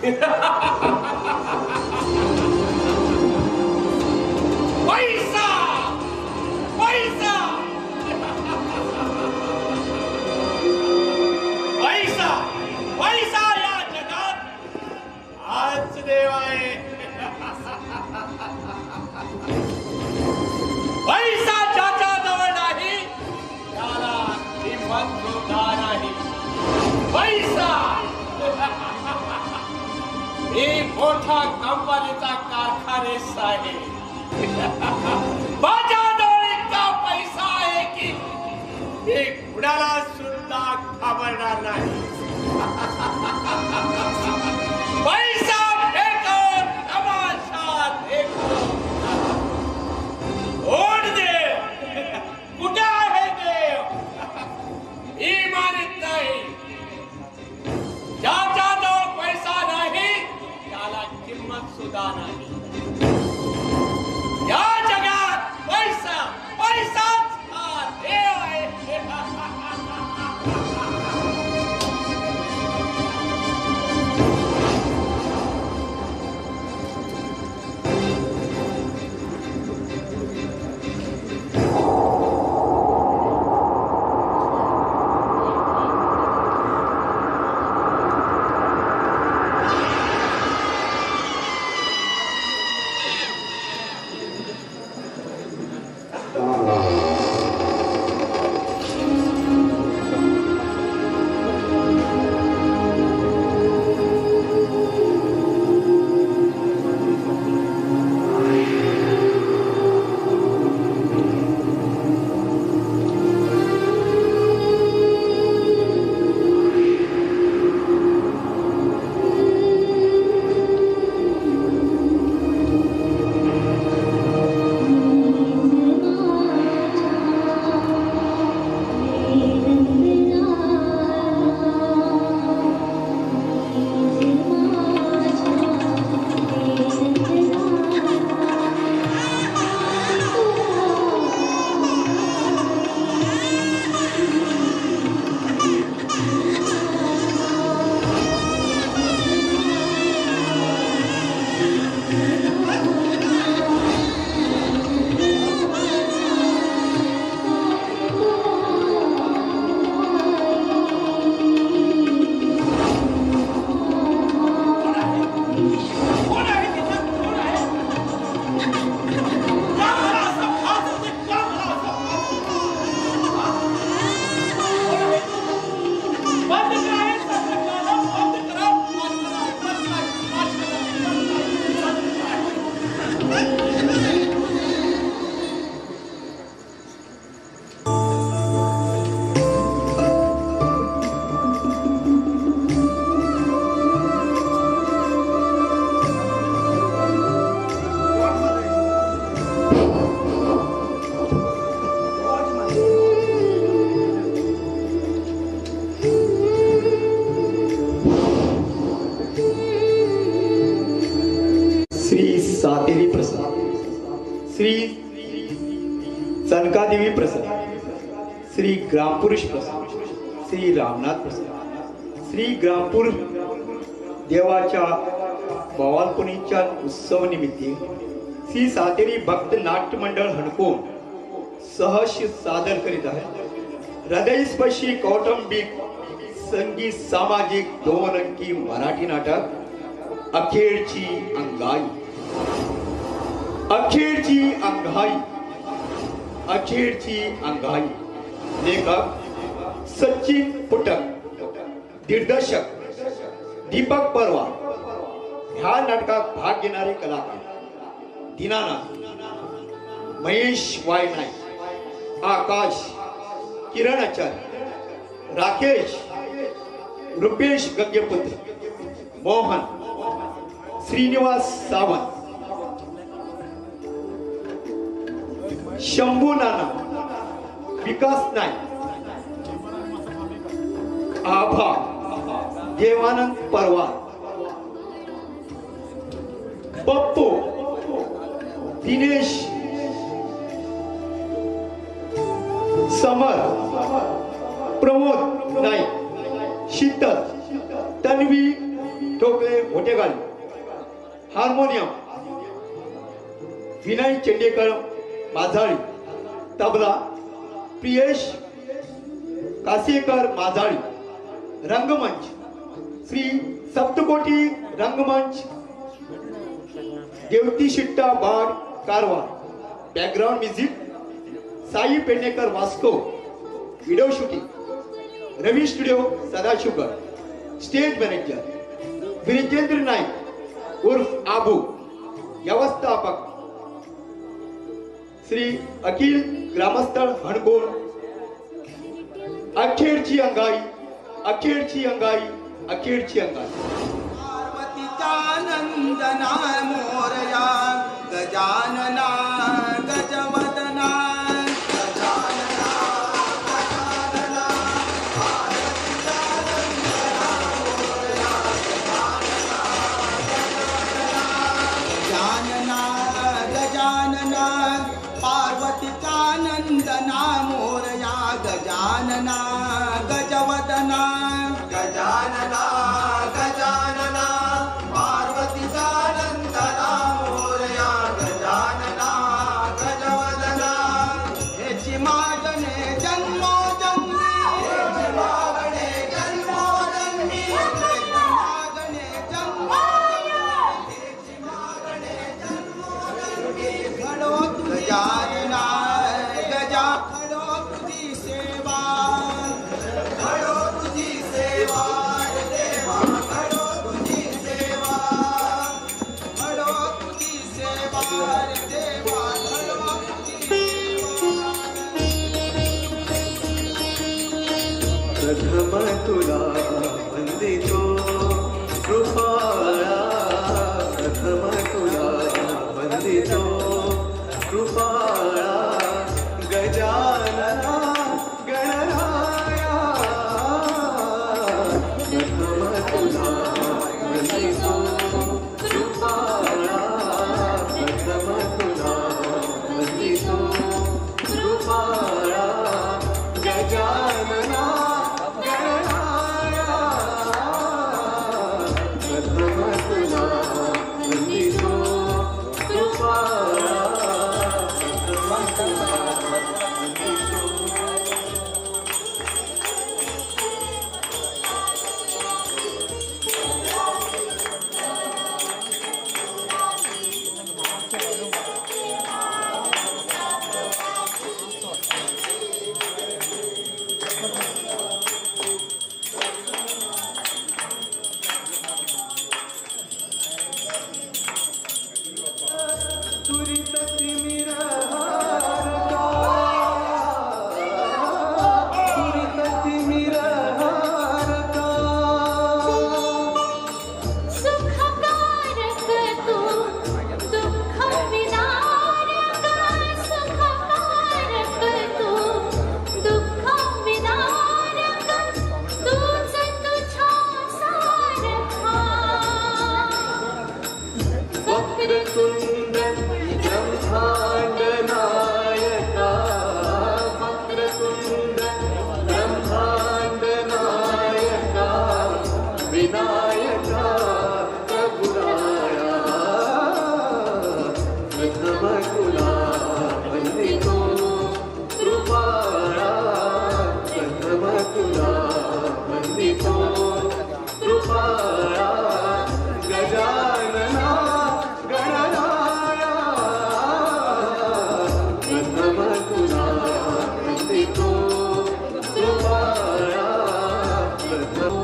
पैसा पैसा पैसा पैसा या जगात आज देव आहे. पैसा ज्याच्या जवळ नाही त्याला किंमत सुद्धा नाही. पैसा ही मोठा कंपनीचा कारखानेच आहे. माझ्याजवळ इतका पैसा आहे की ते कुणाला सुद्धा घाबरणार नाही. पैसा फेको तमाशा देखो. ओढ देव कुठे आहे देव इमानीत नाही. ज्याच्याजवळ पैसा नाही त्याला किंमत सुद्धा नाही. या जगात पैसा पैसाच हा देव आहे. सातेरी प्रसाद, श्री चनकादेवी प्रसाद, श्री ग्रामपुरुष प्रसाद, श्री रामनाथ प्रसाद, श्री ग्रामपूर देवाच्या बवालपणीच्या उत्सव निमित्ती श्री सातेरी भक्त नाट्य मंडळ हणकोण सहर्ष सादर करीत आहे हृदयस्पर्शी कौटुंबिक संगीत सामाजिक 2 अंकी मराठी नाटक अखेरची अंगाई. अखेरची अंगाई, अखेरची अंगाई. लेखक सचिन पुटक, दिग्दर्शक दीपक परवा. ह्या नाटकात भाग घेणारे कलाकार दीनानाथ, महेश वायनाईक, आकाश, किरण आचार्य, राकेश, रुपेश गंगेपुत्र, मोहन, श्रीनिवास सावंत, शंभू नाना, विकास नाईक, आभा, देवानंद परवार, पप्पू, दिनेश, समर, प्रमोद नाईक, शीतल, तन्वी ठोकळे, मोठेगाव. विनय चेंडेकर माझाळी, तबला प्रियेश कासेकर माझाळी, रंगमंच श्री सप्तकोटी रंगमंच देवती शिट्टा बाड Karwar, background music Sai Pednekar Vasco, video shooting Ravi studio Sadashivkar, stage manager Virendra Naik उर्फ आबू, व्यवस्थापक श्री अखिल ग्रामस्थळ हणकोळ, अखेरची अंगाई अखेरची अंगाई अखेरची अंगाई. पार्वतीचा नंदना मोरया गजानना गजवदना गजानना गजानना पार्वतीचा नंदना मोरया गजानना गजानना पार्वतीचा नंदना मोरया गजानना गजवदना गजानना गजानना पार्वतीचा नंदना मोरया गजानना गजवदना. हेची मागणे जन्मोजन्मी हेची मागणे जन्मोजन्मी हेची मागणे जन्मोजन्मी हेची मागणे जन्मोजन्मी. घडो गजानना गजा घडो तुझी सेवा घडो तुझी सेवा देवा घडो तुझी सेवा घडो तुझी सेवा देवा घडो तुझी प्रथम तुला वंदितो कृपाळा, प्रथम तुला वंदितो कृपाळा, गजानना गणराया. प्रथम तुला वंदितो कृपाळा, प्रथम तुला वंदितो कृपाळा, गजानना गणराया. प्रथम तुला वंदितो कृपाळा, प्रथम तुला वंदितो. दुरित तिमिरहारका, दुरित तिमिरहारका. सुखकारक तू दुःख विदारक, सुखकारक तू दुःख विदारक, तूच तुझ्या सारखा. वक्रतुंड ब्रह्मांड नायका, वक्रतुंड ब्रह्मांड नायका, विनायका प्रभुराया. प्रथम तुला वंदितो कृपाळा, प्रथम तुला वंदितो कृपाळा, गजानना गणराया. प्रथम तुला वंदितो कृपाळा, प्रथम.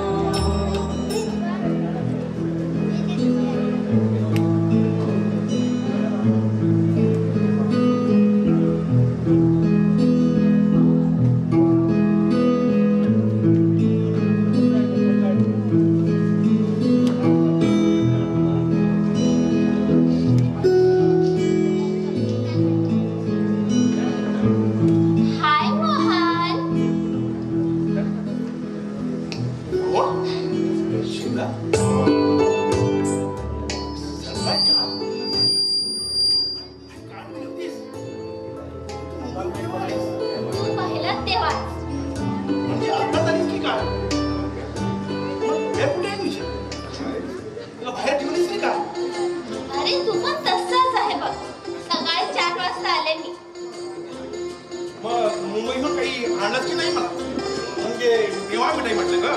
हाय मोहन. हो? शिला? सरपंच? काय म्हणतेस? तू पाहिलात तेव्हा म्हणजे आता झालीस की काय? मग हे कुठे आहे तुझी? तुला बाहेर ठेवलीस की काय? अरे तू पण तसाच आहे बघ. सकाळच्या काही आणलंच की नाही मला? म्हणजे मेवा मिठाई म्हटलं का?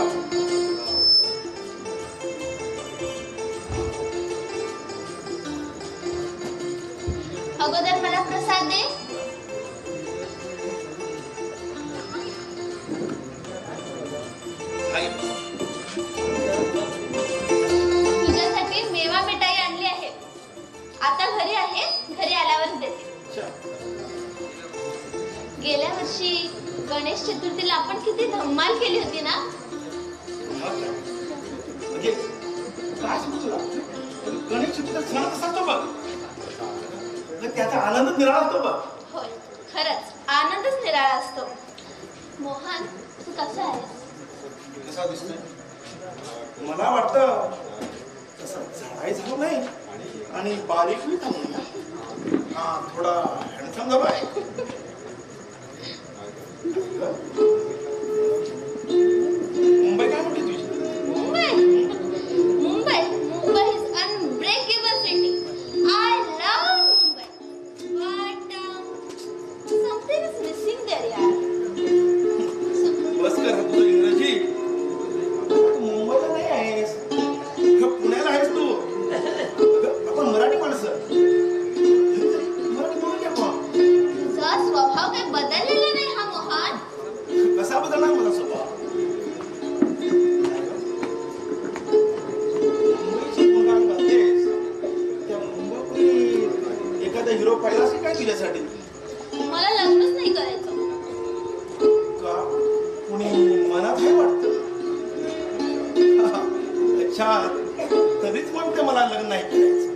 अगोदर मला प्रसाद दे. आई, तुझ्यासाठी मेवा मिठाई आणली आहे. आता घरी आहे, घरी आल्यावरच देते. अच्छा. गेल्या वर्षी गणेश चतुर्थीला आपण किती धम्माल केली होती ना. म्हणजे काय सांगू तुला? गणेश चतुर्थीचा सण कसा असतो बघ, तर त्याचा आनंदच निराळा असतो बघ. होय, खरंच आनंदच निराळा असतो. मोहन, तू कसा आहेस? कसा दिसतोय? मला वाटतं तसा झाडाही झालो नाही आणि बारीकही झालो नाही. हा थोडा हँडसम झालो आहे. मुंबई काय म्हणते तुझी? Mumbai Mumbai is unbreakable city. I love Mumbai, but something is missing there, यार. बस कर तुझं इंग्रजी. तू मुंबईला नाही आहेस, पुण्याला आहेस तू. आपण मराठी माणसं, मराठी बोलू की आपण. तुझा स्वभाव काही बदललेला नाही हा मोहन. कसा बदलणार मला स्वभाव? मुंबईची गुणगान गातेस, त्या मुंबईत एखादा हिरो पाहिला असेल काय तुझ्यासाठी? मला लग्नच नाही करायचं. का? कुणी मनात आहे वाटतं. अच्छा, तरीच म्हणते मला लग्न नाही करायचं.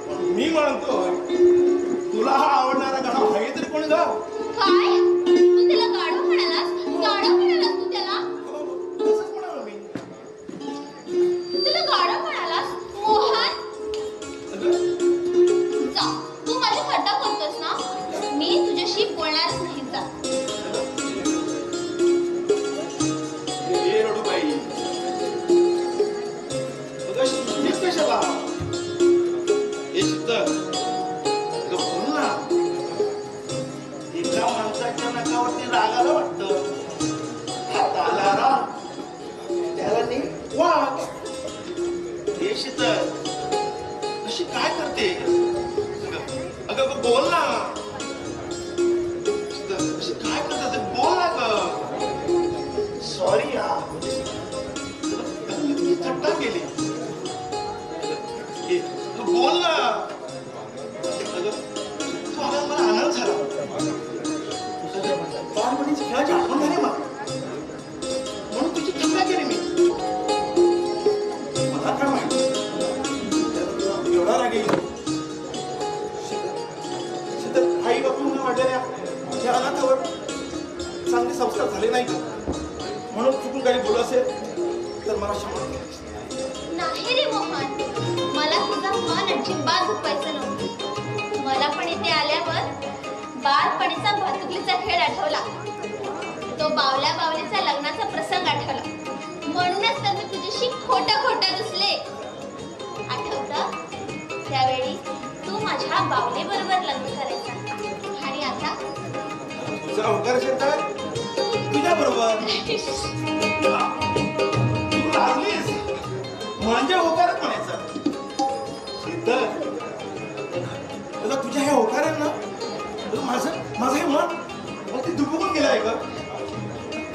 पण मी म्हणतो तुला हा आवडणारा गाणं आहे तरी कोण गा? काय? तू त्याला गाढव म्हणालास? गाढव म्हणालास तू त्याला? तसंच म्हणालो मी. तू त्याला गाढव म्हणालास? मोहन, अगं, जा. तू माझी थट्टा करतोस ना? मी तुझ्याशी बोलणारच नाही. जा. हे रडूबाई, अगं शिकतेस कशाला? हे शीतल, अगं बोल ना. एका माणसाच्या नकावरती राग आला वाटतं. आता आला राग, त्याला नीट वाग. हे शीतल, अशी काय करते? अगं अगं बोल ना. शीतल, अशी काय करते? बोल ना गं. सॉरी यार, मी थट्टा केली. तू बोल ना. अगं, तू आता मला आनंद झाला. बालपणीची खेळाची आठवण झाली मला, म्हणून तुझी थट्टा केली मी. मला काय माहिती एवढा राग येईल. आई बापूंना वाढलेल्या या अनाथावर चांगले संस्कार झाले नाही का? म्हणून चुकून काही बोलू असेल तर मला क्षमा कर. नाही रे मोहन, मला तुझा मन अजिबात दुखायचं नव्हतं. मला पण इथे आल्यावर बालपणीचा भातुकलीचा खेळ आठवला. तो बावल्या बावलीचा लग्नाचा प्रसंग आठवला. म्हणूनच तर मी तुझ्याशी खोटं रुसले. आठवतं? त्यावेळी तू माझ्या बावले बरोबर लग्न करायचा आणि आता तुझा होकार असेल तर तुझ्या बरोबर. तू लागलीस म्हणजे होकारच म्हणायचं. शीतल, तुझ्या ह्या होकारांना माझं हे मन ते दुबकून गेलं आहे का?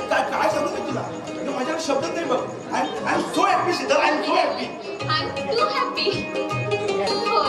काय सांगू मी तुला? माझ्याकडे शब्द नाही बघ. I am so happy Sheetal, I am so happy. I am too happy. हो.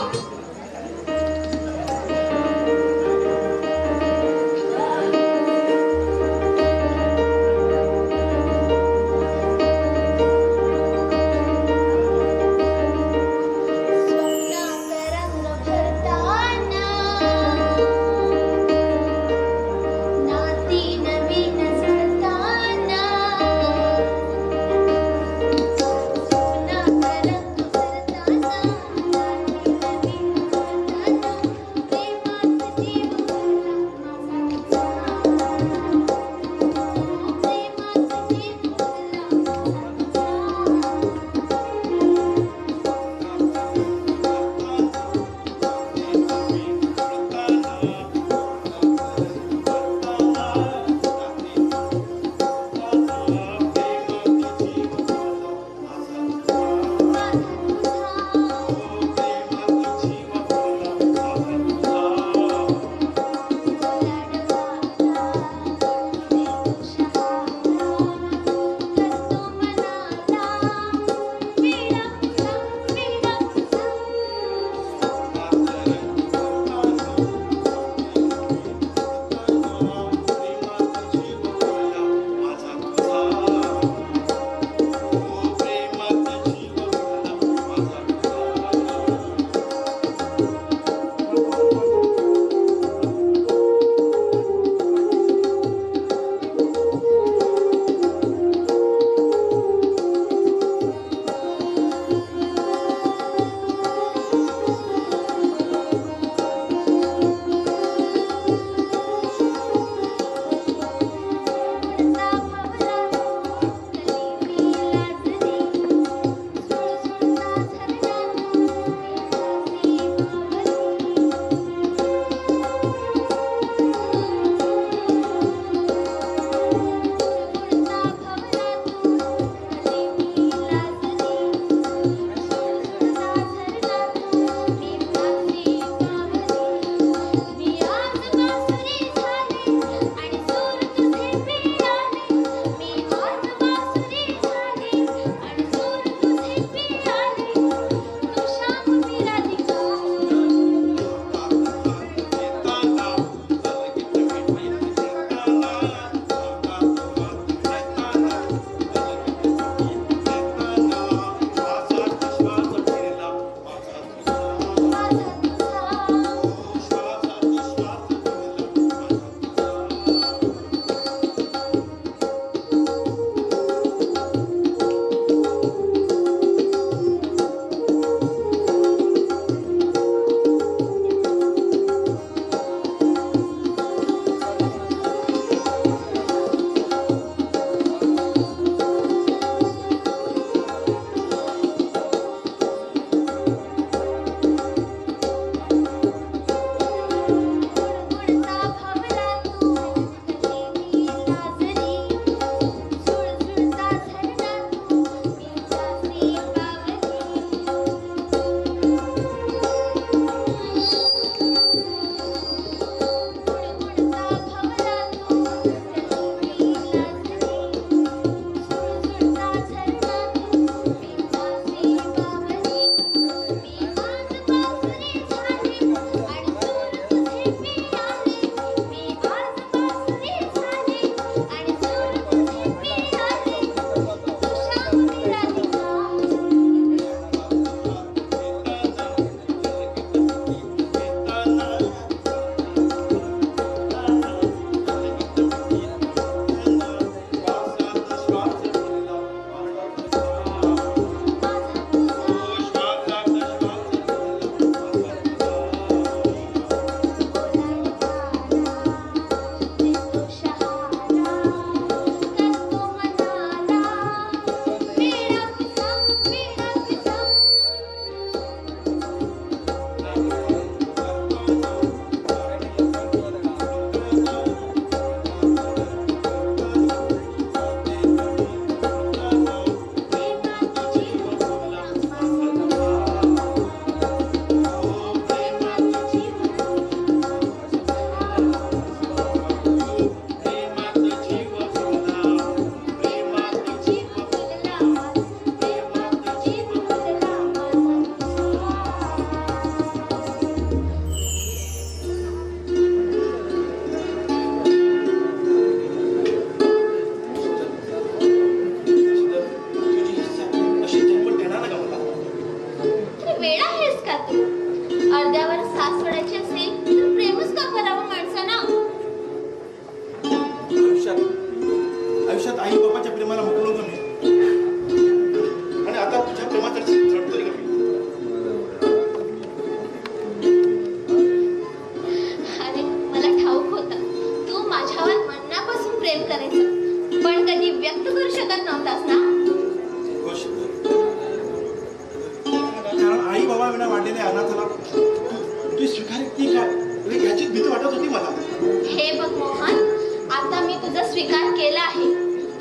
स्वीकार केला आहे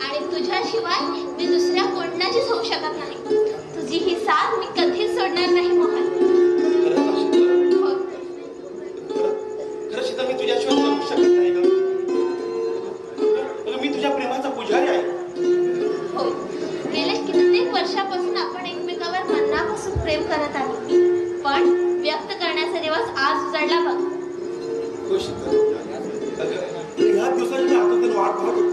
आणि तुझ्याशिवाय मी दुसऱ्या कोणाचीच होऊ शकत नाही. तुझी ही साथ मी कधीच सोडणार नाही मोहन. हो. खरं सीता, मी तुझ्याशिवाय जगू शकत नाही ग. मी तुझ्या प्रेमाचा पुजारी आहे. होय, गेल्या कित्येक वर्षापासून आपण एकमेकावर मनापासून प्रेम करत आहोत, पण व्यक्त करण्याचा दिवस आज उजाडला बघ. हो सीता, ह्या दिवसाची आतून वाट पाहत होतो.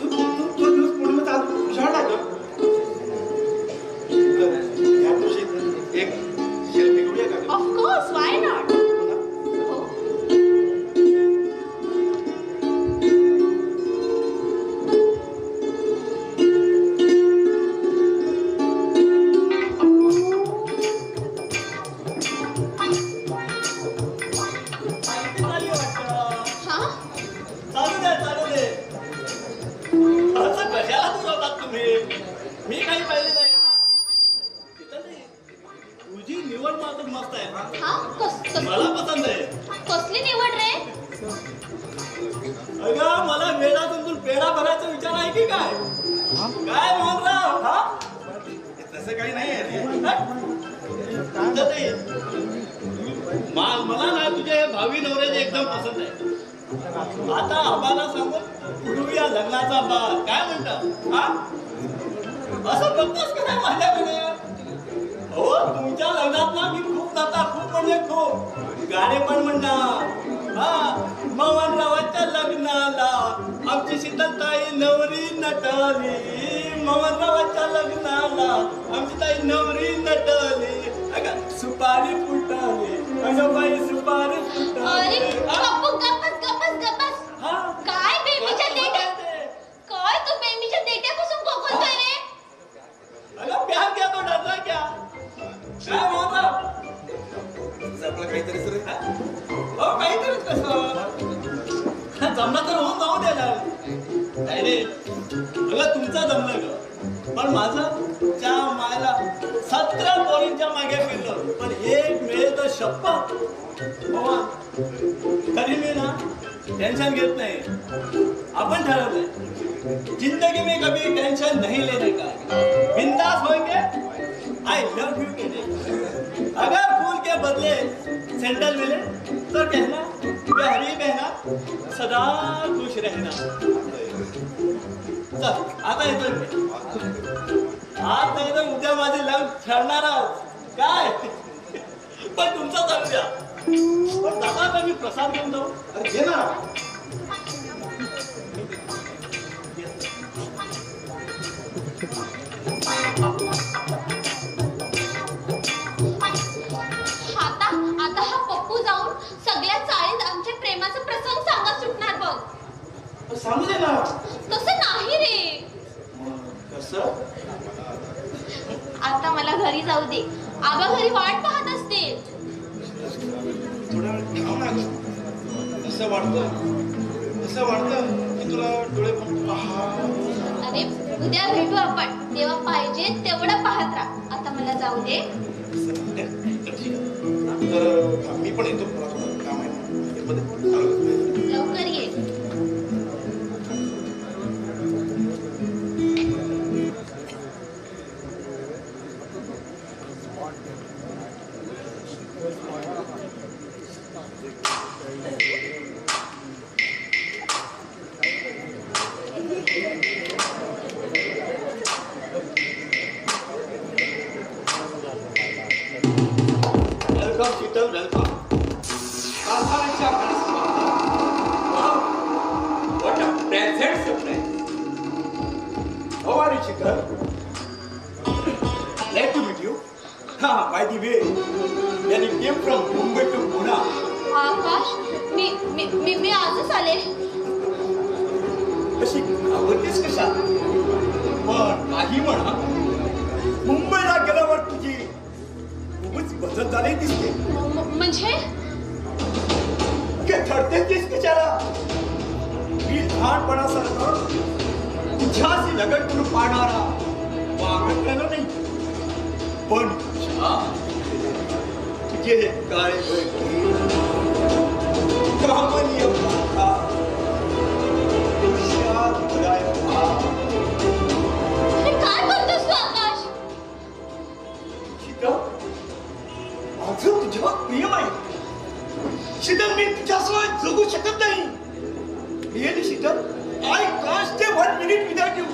तो दिवस पूर्ण आज उजाडला ग. या दिवशी एक सेल्फी घेऊया का? Of course, why not. हो. हा? चालू दे. असं कशाला दुरवतात तुम्ही? मी काही पाहिले नाही. हा तिथं नाही. तुझी निवड मात्र मस्त आहे. हा? मला पसंत आहे. कसली निवड रे? अगं, मला वेळातून पेढा भरायचा विचार आहे की काय? काय मोहनराव? हा? तसं काही नाही आहे रे. मला ना तुझे भावी नवऱ्याचे एकदम पसंत आहे. आता आम्हाला सांगून उडूया लग्नाचा बार. काय म्हणतात? हा? असं बघतोस का नाही माझ्याकडे? हो, तुमच्या लग्नात ना मी खूप जाता, खूप म्हणजे खूप गाणे पण म्हणणार. हा, मोहनरावाच्या लग्नाला आमची शीतलताई नवरी नटली. मोहनरावाच्या लग्नाला आमची ताई नवरी नटली. अगं, सुपारी फुटली. अगं बाई, सुपारी अरे फुटली. बापू, गप्पस. हा? काय बेबीच्या देट्या? काय तू बेबीच्या देट्यापासून कोकणतोय रे? अगं, प्यार क्या तो डरला क्या? काय मोहनराव? आपलं काहीतरी सर. हो, काहीतरीच कसं जमलं तर होऊन जाऊ द्या ना. नाही रे, अगं तुमचं जमलं ग, पण माझं त्या मायला 17 पोरींच्या मागे फिरलं, पण एक मिळेल तर शपथ. हो, तरी मी ना टेंशन घेत नाही. आपण ठरवलंय जिंदगी में कभी टेंशन नहीं लेने का, बिंदास होंगे. आई लव यू कहने. अगर फूल के बदले सैंडल मिले तो कहना प्यारी बहना सदा खुश रहना. चल, आता येतो मी. आज नाही तर उद्या माझे लग्न ठरणार आहोत. काय पण तुमचा चालू द्या. पण दादा मी प्रसाद घेऊन जाऊ. अरे घे ना. आता हा पप्पू जाऊन सगळ्या चाळीत आमच्या प्रेमाचा प्रसंग सांगत सुटणार बघ. सांगू दे ना. तसं नाही रे. कसं? आता मला घरी जाऊ दे. आबा घरी वाट पाहत असते. थोडा वेळ थांब ना. असं वाटतं की तुला डोळे पण पहा. अरे उद्या भेटू आपण, तेव्हा पाहिजे तेवढं पाहत राहा. आता मला जाऊ दे. तर मी पण येतो. मला थोडं काम आहे. लवकर ये. Welcome Sheetal, welcome. कारखान्याच्या What a pleasant surprise. How are you, Shikhar? Glad to meet you. By the way, when you came from Mumbai to Pune, आकाश, मी आजच आले. कशी आवडतेस कशा? पण काही म्हणा, मुंबईला गेल्यावर तुझी खूपच बदल झाली दिसते. म्हणजे थडतेच कशाला? मी लहानपणासारखं तुझ्याशी लगट करून पाहणारा वागलेलो नाही, पण तुझे हे काळे कामनीय माता विषयात बुराई पहा. हे काय बोलतोस तू आकाश? शीतल, माझं तुझ्यावर प्रेम आहे. शीतल, मी तुझ्याशिवाय जगू शकत नाही. Really, Sheetal, I can't stay 1 minute without you.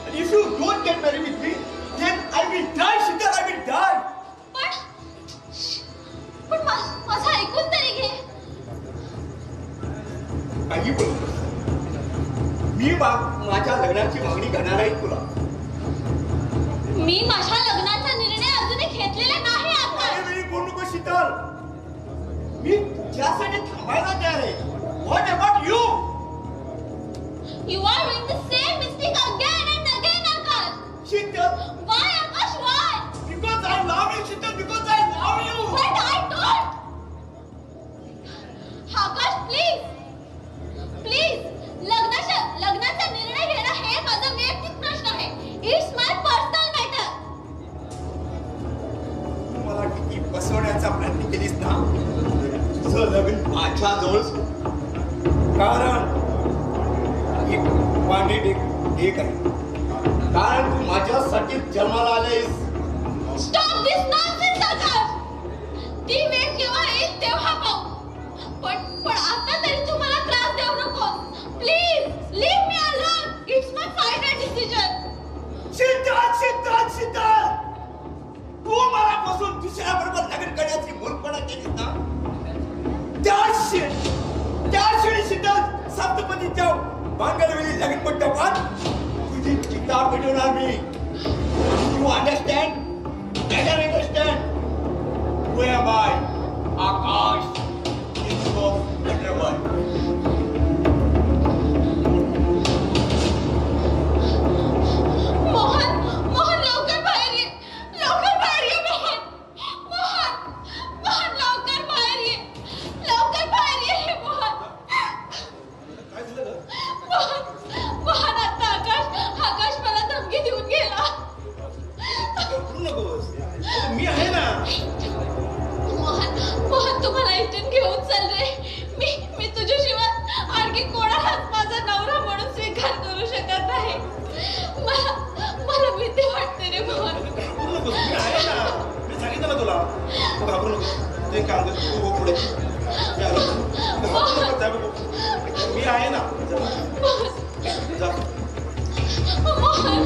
And if you don't get married with me, then I will die, Sheetal, I will die. पण माझं ऐकून तरी घे. काही बोलू मी माझ्या लग्नाची मागणी करणार आहे तुला. मी माझ्या लग्नाचा निर्णय अजूनही घेतलेला नाही आकाश. वेळी बोलू नको शीतल. मी तुझ्यासाठी थांबायला तयार आहे. What about you? You are doing the same mistake again and again, Akash. Sheetal, Why, Akash? Why? because I love you, Sheetal, because I love you. But I don't. Akash, please. Please. लग्नाचा निर्णय घेणं हे माझा वैयक्तिक प्रश्न आहे. It's my personal matter. मला किती फसवण्याचा प्रयत्न केलीस ना, तुझं लग्न माझ्या जवळ कारण एक आहे. कारण तू माझ्यासाठी जन्माला आलेस. Stop this nonsense, Akash. ती वेळ केव्हा येईल तेव्हा पाहू. पण आता तरी तू मला त्रास देऊ नकोस. Please, leave me alone. It's my final decision. Sheetal, तू मला पासून दुसऱ्याबरोबर लग्न करण्याची मूर्खपणा केलीस ना, त्या क्षणी शीतल सप्तपदीच्या मंगलवेळी लग्न मंडपात तुझी चिता पेटवणार मी. You understand? Better understand. Who am I? Akash. It's so wonderful. Mohan लवकर बाहेर ये. लवकर बाहेर ये मोहन. मोहन लवकर बाहेर ये. लवकर बाहेर ये हे मोहन. काय झालं ग? मोहन आता आकाश मला धमकी देऊन गेला. घाबरू नकोस. मी आहे ना. मोहन तुम्हाला इथून घेऊन चल रे. मी तुझ्याशिवाय आणखी कोणालाच माझा नवरा म्हणून स्वीकार करू शकत नाही. मला भीती वाटते रे मोहन. घाबरू नकोस. मी आहे ना. मी सांगितलं ना तुला. तू घाबरू नकोस. तू एक काम कर. तू हो पुढे. मी आलो. घाबरू नकोस. जा बघू. मी आहे ना. जा. मोहन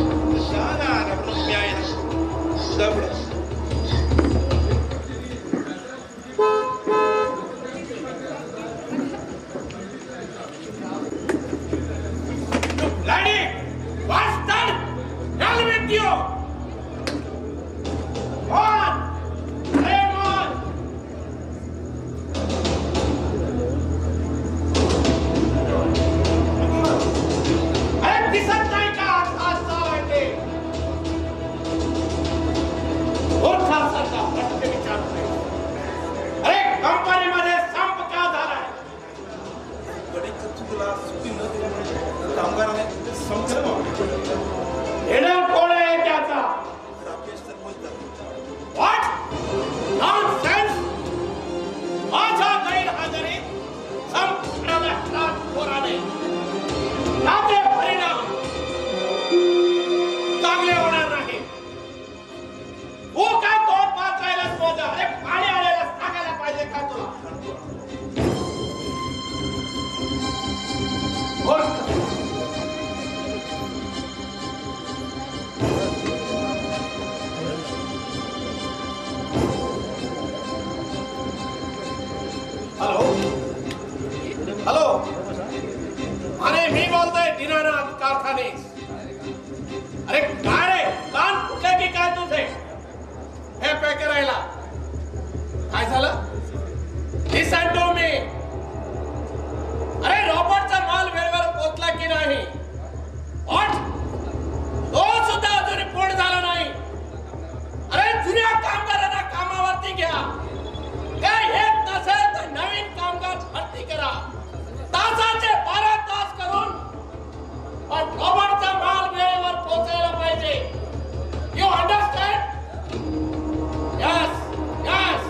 जा ना. घाबरू नको. मी आहे ना. जा पुढे. Lady, what's done? Tell with you. On. Come on. अरे दिसत नाही का आकाश चालते? ओठासारखा प्रश्न विचारतोय. अरे कंपनीमध्ये संप का झालाय? गणित तुला सुट्टी न दिल्यामुळे कामगाराने समजलं मग. येणार कोण आहे त्याचा? राकेश तर बोलतात. What? Nonsense! माझ्या गैरहजेरीत संपूर्ण पोराने त्याचे परिणाम चांगले होणार नाही. तू काय तोंड वाचायलाच मोजा. अरे पाणी आलेला सांगायला पाहिजे का तुला? बोल. हॅलो, अरे मी बोलतोय दीनानाथ कारखाने. अरे काय रे, कान कुठे की काय तुझे? हे पे करायला काय झालं? लिसन टू मी. अरे रॉबर्टचा माल वेळेवर पोहोचला की नाही? व्हॉट? तो सुद्धा अजून पूर्ण झाला नाही. अरे जुन्या कामगारांना कामावरती घ्या. काय येत नसेल तर नवीन कामगार भरती करा. तासाचे 12 तास करून पण रॉबर्टचा माल वेळेवर पोहोचायला पाहिजे. You understand? Yes, yes.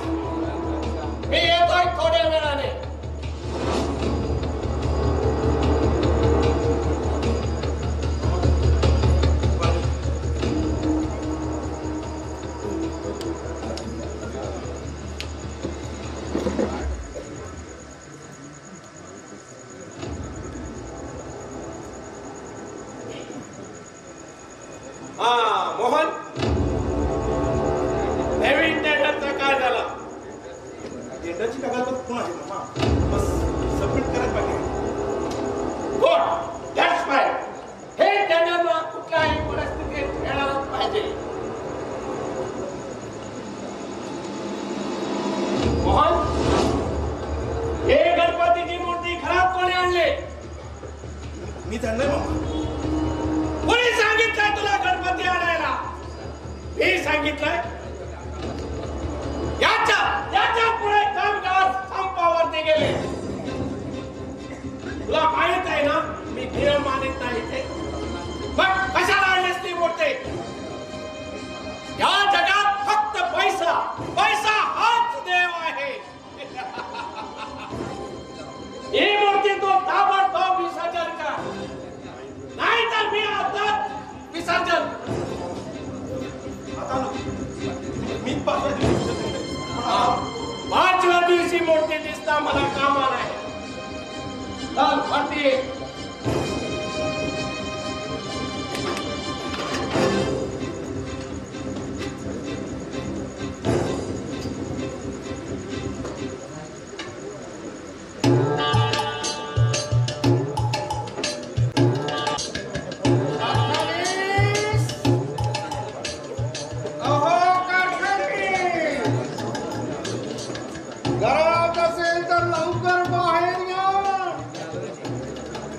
टेंडरची कागदपत्र कोणाची मामा बस सबमिट करायला पाहिजे. Good, that's fine. हे टेंडर कुठल्याही परिस्थितीत खेळायलाच पाहिजे. मोहन, हे गणपतीची मूर्ती खराब कोणी आणली? मी जाणलंय मामा. कोणी सांगितलंय तुला गणपती आणायला? मी सांगितलंय. याच्या पुढे कामगार संपावरती गेले. तुला माहित आहे ना मी नियम मानित नाही ते. मग कशाला आणलीस ती मूर्ती? या जगात फक्त पैसा पैसा हाच देव आहे. ही मूर्ती तू ताबडतोब विसर्जन कर, नाही तर मी आता विसर्जन. आता मी 5व्या दिवशी पाचव्या दिवशी मूर्ती दिसता मला कामा नाही. चल भरती. घरात असेल तर लवकर बाहेर या.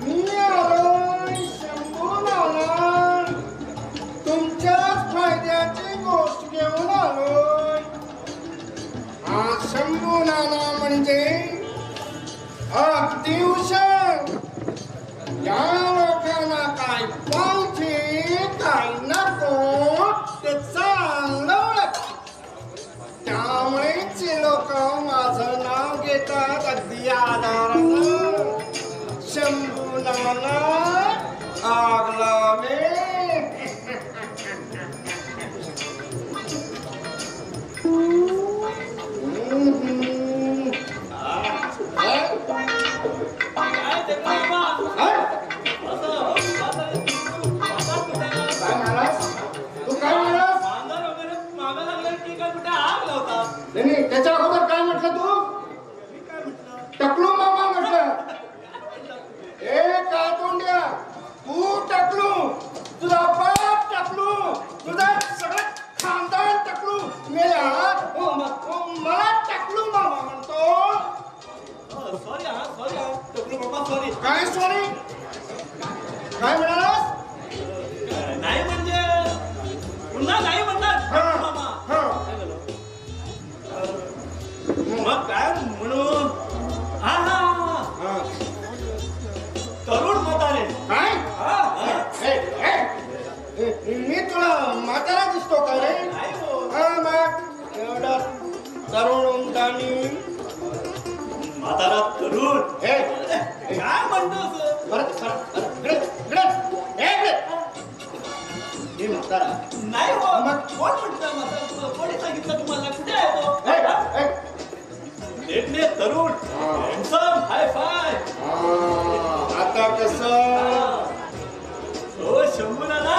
मी आलोय, शंभून आला. तुमच्याच फायद्याची गोष्ट घेऊन आलोय. हा शंभू नाना म्हणजे अगदी हुशार. या लोकांना काय पाहिजे काय नको ते चांगलं ओळख. त्यामुळेच लोक माझं नाव घेतात अगदी आधारानं. शंभू नाना आग लावे. काय म्हणालास तू? काय म्हणालास? नाही त्याच्या अगोदर काय म्हटलं तू? टकलू मामा म्हटलं. ए काय तोंड्या, तू टकलू, तुझा बाप टकलू, तुझा सगळं खानदान टकलू. मेला मला टकलू मामा म्हणतो. सॉरी. काय सॉरी? काय म्हणालास? नाही म्हणजे पुन्हा नाही म्हणणार मामा. मग काय म्हणू? हा तरुण म्हातारे. काय? मी तुला म्हातारा दिसतो का रे? नाही हो. हा मग एवढा तरुण उंटानी म्हातारा तरुण. काय म्हणतोस? मी म्हातारा नाही हो. मग? कोण म्हटलं म्हातारा? कोणी सांगितलं तुम्हाला? कुठे आहे तो? देखणे तरुण, हँडसम, हाय फाय. आता कस? हो शंभू नाना.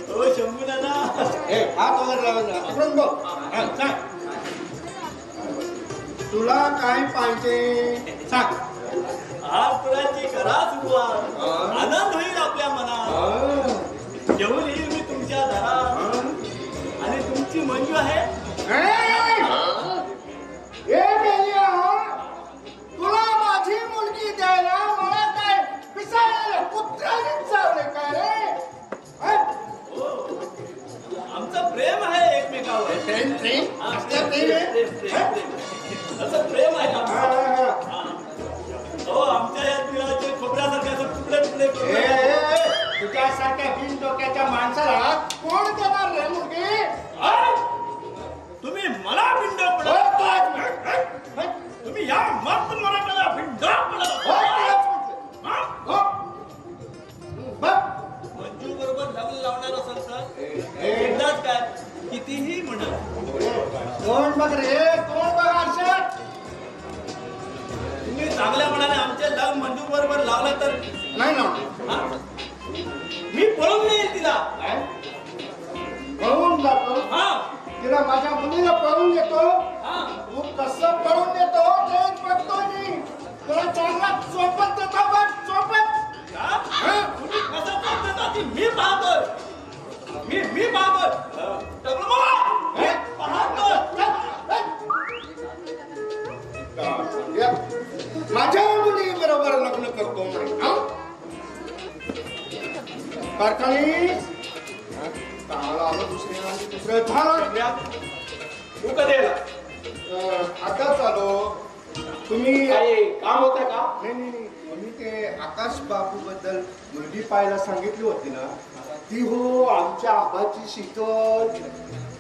हो शंभू नाना. हात वगैरे लावून बघ. तुला काय पाहिजे सांग. आज तुळाची घरा सुरुवात. आनंद होईल आपल्या मनात. घेऊन येईल मी तुमच्या दारात. आणि तुमची मंजू आहे. तुला माझी मुलगी द्यायला मला काय पिसाळलेलं कुत्र्याने चावले काय रे? आमचं प्रेम आहे एकमेकावर. प्रेम प्रेम असलं प्रेम आहे? असं प्रेम आहे आमचं. हो आमच्या या तिळाचे खोबऱ्यासारखे असं तुकडे तुकडे तुझ्यासारख्या बिन डोक्याच्या माणसाला कोण देणार रे मुलगी? तुम्ही मला भिंड तुम्ही या मत मराठाला भिंड मंजू बरोबर लग्न लावणार असेल तर एकदाच काय कितीही म्हणा. कोण बघ रे, कोण बघ आरशात. तुम्ही चांगल्या मनाने आमचे लग्न मंजू बरोबर लावलं तर नाही ना मी पळून नेईल तिला. पळून जातो. हा तिला माझ्या मुलीला पळून घेतो. हा कारखानी चांगला आलं दुसरं झालं. तू कधी आला? आताच आलो. तुम्ही काही काम होतं का? नाही तुम्ही ते आकाश बाबू बद्दल मुलगी पाहायला सांगितली होती ना, ती हो आमच्या आबाची शीतल.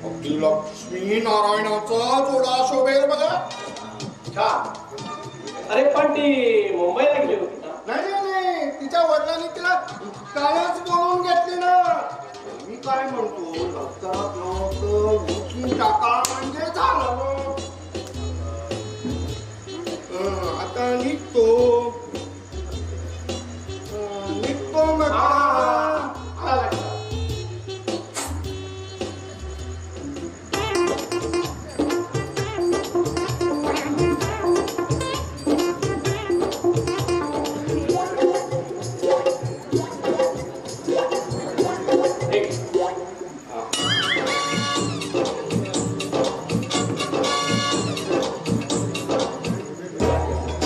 अगदी लक्ष्मी नारायणाचा जोडा शोभेल बघा. छान. अरे पण ती मुंबईला गेली होती ना? नाही तिच्या वडिलांनी तिला कालच बोलवून घेतली ना. मी काय म्हणतो, लवकरात लवकर बुकिंग टाका म्हणजे झालं. आता निघतो मग. आला लक्षात.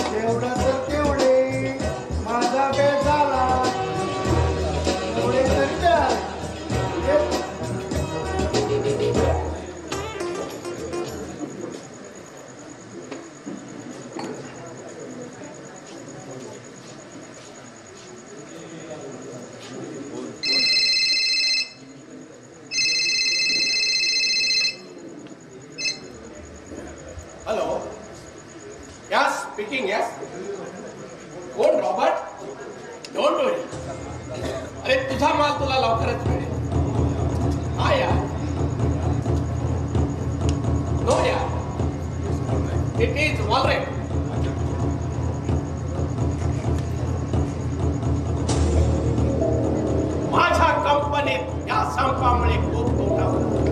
तेवढं तर तेवढे माझा बेत झाला. एवढे तर काय. Hello, yes speaking. यस, कोण? रॉबर्ट? डोंट वरी. अरे तुझा माल तुला लवकरच मिळेल. हा या. नो या, इट इज ऑल राईट. माझ्या कंपनीत या संपामुळे खूप तोटा होतो.